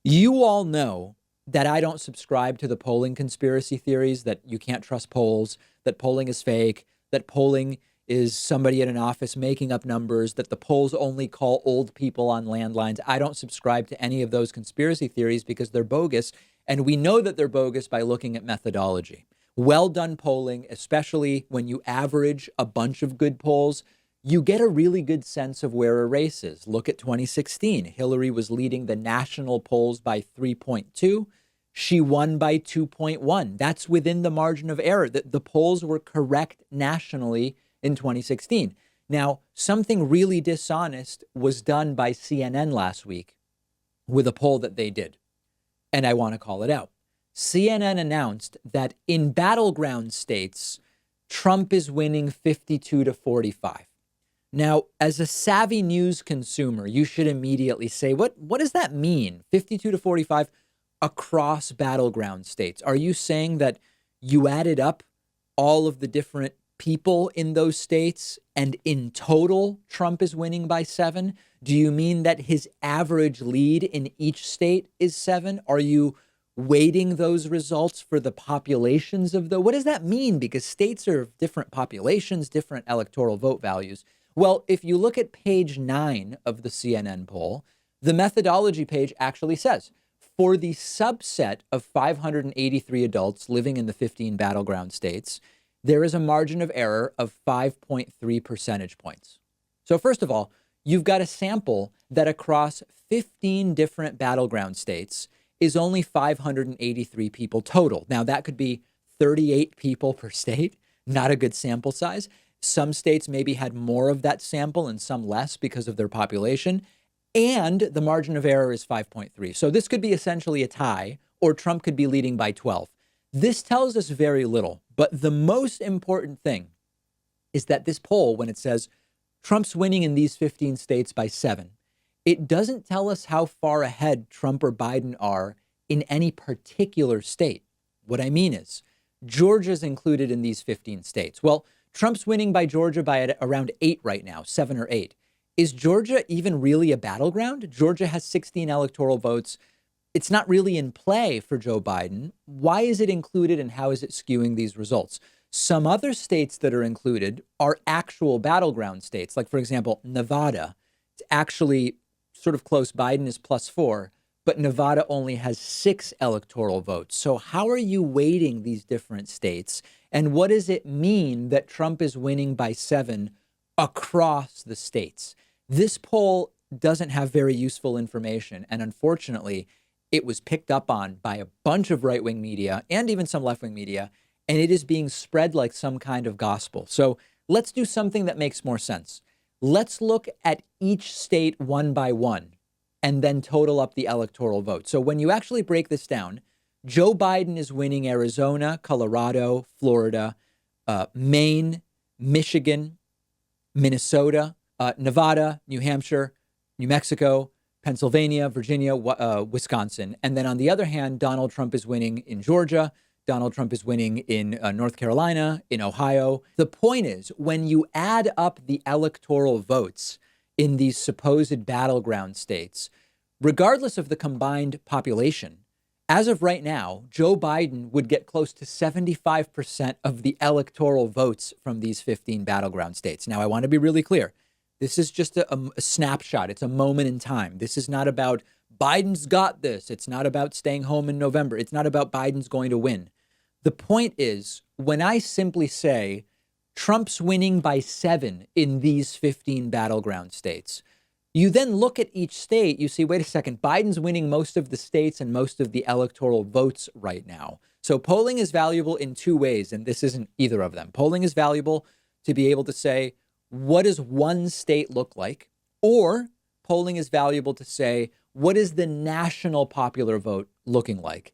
You all know that I don't subscribe to the polling conspiracy theories that you can't trust polls, that polling is fake, that polling is somebody in an office making up numbers, that the polls only call old people on landlines. I don't subscribe to any of those conspiracy theories because they're bogus. And we know that they're bogus by looking at methodology. Well done polling, especially when you average a bunch of good polls, you get a really good sense of where a race is. Look at 2016. Hillary was leading the national polls by 3.2. She won by 2.1. That's within the margin of error. The polls were correct nationally in 2016. Now, something really dishonest was done by CNN last week with a poll that they did, and I want to call it out. CNN announced that in battleground states, Trump is winning 52 to 45. Now, as a savvy news consumer, you should immediately say, what does that mean? 52 to 45 across battleground states. Are you saying that you added up all of the different people in those states and in total Trump is winning by 7? Do you mean that his average lead in each state is 7? Are you weighting those results for the populations of what does that mean? Because states are of different populations, different electoral vote values. Well, if you look at page 9 of the CNN poll, the methodology page actually says, for the subset of 583 adults living in the 15 battleground states, there is a margin of error of 5.3 percentage points. So first of all, you've got a sample that across 15 different battleground states is only 583 people total. Now, that could be 38 people per state, not a good sample size. Some states maybe had more of that sample and some less because of their population. And the margin of error is 5.3. So this could be essentially a tie, or Trump could be leading by 12. This tells us very little. But the most important thing is that this poll, when it says Trump's winning in these 15 states by 7, it doesn't tell us how far ahead Trump or Biden are in any particular state. What I mean is, Georgia's included in these 15 states. Well, Trump's winning by Georgia by around 8 right now, 7 or 8. Is Georgia even really a battleground? Georgia has 16 electoral votes. It's not really in play for Joe Biden. Why is it included and how is it skewing these results? Some other states that are included are actual battleground states. Like, for example, Nevada. It's actually sort of close. Biden is +4, but Nevada only has 6 electoral votes. So how are you weighting these different states? And what does it mean that Trump is winning by 7 across the states? This poll doesn't have very useful information. And unfortunately, it was picked up on by a bunch of right-wing media and even some left-wing media, and it is being spread like some kind of gospel. So let's do something that makes more sense. Let's look at each state one by one and then total up the electoral vote. So when you actually break this down, Joe Biden is winning Arizona, Colorado, Florida, Maine, Michigan, Minnesota, Nevada, New Hampshire, New Mexico, Pennsylvania, Virginia, Wisconsin. And then on the other hand, Donald Trump is winning in Georgia. Donald Trump is winning in North Carolina, in Ohio. The point is, when you add up the electoral votes in these supposed battleground states, regardless of the combined population, as of right now, Joe Biden would get close to 75% of the electoral votes from these 15 battleground states. Now, I want to be really clear. This is just a snapshot. It's a moment in time. This is not about Biden's got this. It's not about staying home in November. It's not about Biden's going to win. The point is, when I simply say Trump's winning by 7 in these 15 battleground states, you then look at each state, you see, wait a second, Biden's winning most of the states and most of the electoral votes right now. So polling is valuable in 2 ways, and this isn't either of them. Polling is valuable to be able to say, what does one state look like? Or polling is valuable to say, what is the national popular vote looking like?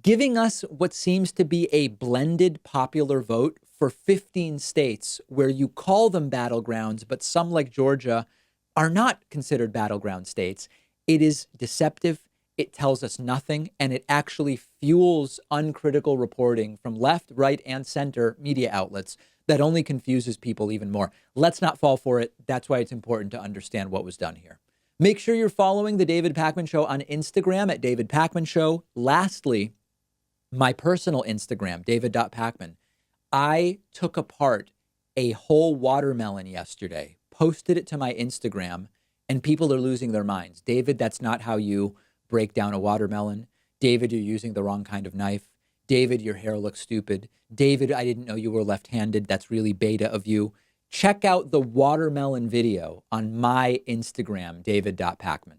Giving us what seems to be a blended popular vote for 15 states where you call them battlegrounds, but some like Georgia are not considered battleground states. It is deceptive. It tells us nothing, and it actually fuels uncritical reporting from left, right, and center media outlets that only confuses people even more. Let's not fall for it. That's why it's important to understand what was done here. Make sure you're following the David Pakman Show on Instagram at David Pakman Show. Lastly, my personal Instagram, david.pakman. I took apart a whole watermelon yesterday, posted it to my Instagram, and people are losing their minds. David, that's not how you break down a watermelon. David, you're using the wrong kind of knife. David, your hair looks stupid. David, I didn't know you were left-handed. That's really beta of you. Check out the watermelon video on my Instagram, david.pakman.